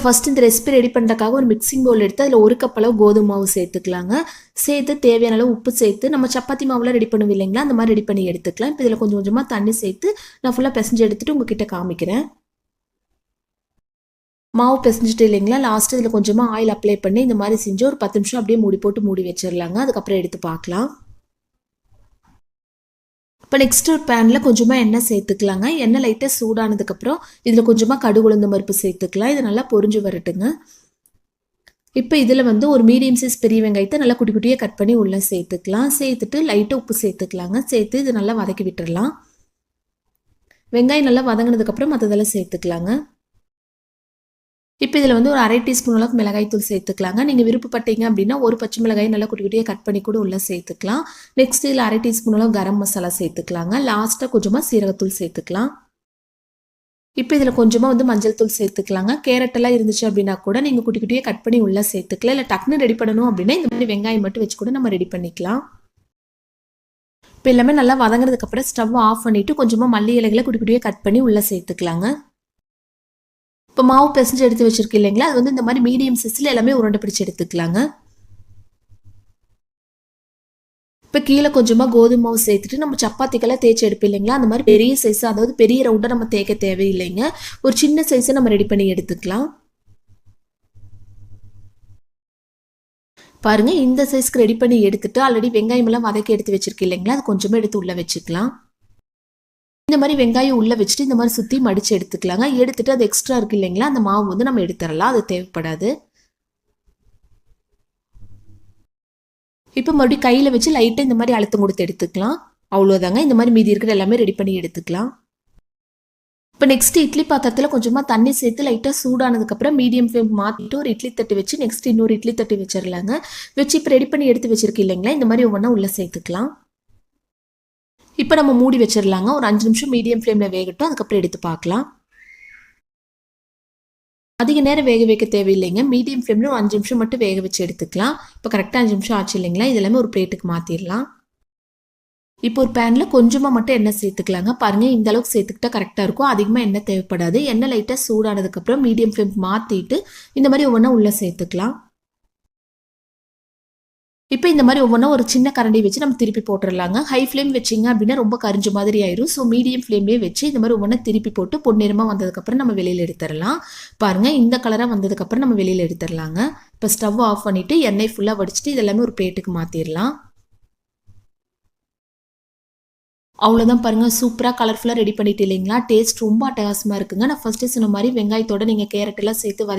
First இந்த recipe ready பண்ணுறதுக்காக ஒரு மிக்சிங் பவுல் எடுத்து அதில் 1 கப் அளவு கோதுமை மாவு சேர்த்துக்கலாங்க. சேர்த்து தேவையான அளவு உப்பு சேர்த்து நம்ம சப்பாத்தி மாவுலாம் ரெடி பண்ணுவோம் இல்லைங்களா, அந்த மாதிரி ரெடி பண்ணி எடுத்துக்கலாம். இப்போ இதில் கொஞ்சம் கொஞ்சமாக தண்ணி சேர்த்து நான் ஃபுல்லாக பிசைஞ்சு எடுத்துகிட்டு உங்ககிட்ட காமிக்கிறேன். மாவு பிசைஞ்சிட்டு இல்லைங்களா, லாஸ்ட்டு இதில் கொஞ்சமாக ஆயில் அப்ளை பண்ணி இந்த மாதிரி செஞ்சு ஒரு 10 நிமிஷம் அப்படியே மூடி போட்டு மூடி வச்சிடலாங்க. அதுக்கப்புறம் எடுத்து பார்க்கலாம். இப்போ நெக்ஸ்ட் ஒரு பேனில் கொஞ்சமாக எண்ணெய் சேர்த்துக்கலாங்க. எண்ணெய் லைட்டாக சூடானதுக்கப்புறம் இதில் கொஞ்சமாக கடுகு உளுந்தம் பருப்பு சேர்த்துக்கலாம். இது நல்லா பொரிஞ்சு வரட்டுங்க. இப்போ இதில் வந்து ஒரு மீடியம் சைஸ் பெரிய வெங்காயத்தை நல்லா குட்டி குட்டியாக கட் பண்ணி உள்ளே சேர்த்துக்கலாம். சேர்த்துட்டு லைட்டாக உப்பு சேர்த்துக்கலாங்க. சேர்த்து இது நல்லா வதக்கி விட்டுடலாம். வெங்காயம் நல்லா வதங்கினதுக்கப்புறம் மற்றதெல்லாம் சேர்த்துக்கலாங்க. இப்போ இதில் வந்து ஒரு 1/2 டீஸ்பூன் அளவுக்கு மிளகாய்த்தூள் சேர்த்துக்கலாங்க. நீங்கள் விருப்பப்பட்டீங்க அப்படின்னா ஒரு பச்சை மிளகாய் நல்லா குட்டி குட்டியாக கட் பண்ணி கூட உள்ளே சேர்த்துக்கலாம். நெக்ஸ்ட் இதில் 1/2 டீஸ்பூன் அளவு கரம் மசாலா சேர்த்துக்கலாங்க. லாஸ்ட்டாக கொஞ்சமாக சீரகத்தூள் சேர்த்துக்கலாம். இப்போ இதில் கொஞ்சமாக வந்து மஞ்சள் தூள் சேர்த்துக்கலாங்க. கேரட் எல்லாம் இருந்துச்சு அப்படின்னா கூட நீங்கள் குட்டி குட்டியாக கட் பண்ணி உள்ளே சேர்த்துக்கலாம். இல்லை டக்குன்னு ரெடி பண்ணணும் அப்படின்னா இந்த மாதிரி வெங்காயம் மட்டும் வச்சு கூட நம்ம ரெடி பண்ணிக்கலாம். இப்போ எல்லாமே நல்லா வதங்கினதுக்கப்புறம் ஸ்டவ் ஆஃப் பண்ணிவிட்டு கொஞ்சமாக மல்லி இலைகளை குட்டி குட்டியாக கட் பண்ணி உள்ளே சேர்த்துக்கலாங்க. இப்போ மாவு பிசைஞ்சு எடுத்து வச்சிருக்கு இல்லைங்களா, அது வந்து இந்த மாதிரி மீடியம் சைஸில் எல்லாமே உருண்டை பிடிச்சி எடுத்துக்கலாங்க. இப்போ கீழே கொஞ்சமாக கோதுமை மாவு சேர்த்துட்டு நம்ம சப்பாத்திக்கெல்லாம் தேய்ச்சி எடுப்போம் இல்லைங்களா, அந்த மாதிரி பெரிய சைஸ், அதாவது பெரிய ரவுண்டாக நம்ம தேய்க்க தேவையில்லைங்க. ஒரு சின்ன சைஸை நம்ம ரெடி பண்ணி எடுத்துக்கலாம். பாருங்க, இந்த சைஸ்க்கு ரெடி பண்ணி எடுத்துட்டு ஆல்ரெடி வெங்காயம் எல்லாம் வதக்கி எடுத்து வச்சிருக்கு இல்லைங்களா, அது கொஞ்சமாக எடுத்து உள்ள வச்சுக்கலாம். இந்த மாதிரி வெங்காயம் உள்ளே வச்சுட்டு இந்த மாதிரி சுற்றி மடித்து எடுத்துக்கலாங்க. எடுத்துட்டு அது எக்ஸ்ட்ரா இருக்குது இல்லைங்களா, அந்த மாவு வந்து நம்ம எடுத்துடலாம். அது தேவைப்படாது. இப்போ மறுபடியும் கையில் வச்சு லைட்டாக இந்த மாதிரி அழுத்தம் கொடுத்து எடுத்துக்கலாம். அவ்வளோதாங்க. இந்த மாதிரி மீதி இருக்கிற எல்லாமே ரெடி பண்ணி எடுத்துக்கலாம். இப்போ நெக்ஸ்ட் இட்லி பாத்திரத்தில் கொஞ்சமாக தண்ணி சேர்த்து லைட்டாக சூடானதுக்கப்புறம் மீடியம் ஃப்ளேம் மாற்றிட்டு ஒரு இட்லி தட்டு வச்சு நெக்ஸ்ட் இன்னொரு இட்லி தட்டு வச்சிடலாங்க. வச்சு இப்போ ரெடி பண்ணி எடுத்து வச்சிருக்கு இல்லைங்களா, இந்த மாதிரி ஒவ்வொன்றா உள்ளே சேர்த்துக்கலாம். இப்போ நம்ம மூடி வச்சிடலாங்க. ஒரு 5 நிமிஷம் மீடியம் ஃப்ளேமில் வேகட்டும். அதுக்கப்புறம் எடுத்து பார்க்கலாம். அதிக நேரம் வேக வைக்க தேவையில்லைங்க. மீடியம் ஃப்ளேமில் ஒரு 5 நிமிஷம் மட்டும் வேக வச்சு எடுத்துக்கலாம். இப்போ கரெக்டாக 5 நிமிஷம் ஆச்சு இல்லைங்களா, இது எல்லாமே ஒரு பிளேட்டுக்கு மாற்றிடலாம். இப்போ ஒரு பேனில் கொஞ்சமாக மட்டும் எண்ணெய் சேர்த்துக்கலாங்க. பாருங்கள், இந்த அளவுக்கு சேர்த்துக்கிட்டா கரெக்டாக இருக்கும். அதிகமாக எண்ணெய் தேவைப்படாது. எண்ணெய் லைட்டாக சூடானதுக்கப்புறம் மீடியம் ஃப்ளேம் மாற்றிட்டு இந்த மாதிரி ஒவ்வொன்றா உள்ளே சேர்த்துக்கலாம். இப்போ இந்த மாதிரி ஒவ்வொன்றா ஒரு சின்ன கரண்டி வச்சு நம்ம திருப்பி போட்டுடலாங்க. ஹை ஃப்ளேம் வச்சிங்க அப்படின்னா ரொம்ப கரிஞ்ச மாதிரி ஆயிரும். ஸோ மீடியம் ஃப்ளேம்லேயே வச்சு இந்த மாதிரி ஒவ்வொன்றா திருப்பி போட்டு பொன்னிறமாக வந்ததுக்கப்புறம் நம்ம வெளியில் எடுத்துடலாம். பாருங்கள், இந்த கலராக வந்ததுக்கப்புறம் நம்ம வெளியில் எடுத்துடலாங்க. இப்போ ஸ்டவ் ஆஃப் பண்ணிவிட்டு எண்ணெய் ஃபுல்லாக வடிச்சிட்டு இதெல்லாமே ஒரு பிளேட்டுக்கு மாற்றிடலாம். அவ்வளோதான் பாருங்கள், சூப்பராக கலர்ஃபுல்லாக ரெடி பண்ணிட்டு இல்லைங்களா. டேஸ்ட் ரொம்ப அட்டகாசமாக இருக்குங்க. நான் ஃபஸ்ட்டு சொன்ன மாதிரி வெங்காயத்தோட நீங்கள் கேரட் எல்லாம் சேர்த்து வதக்கி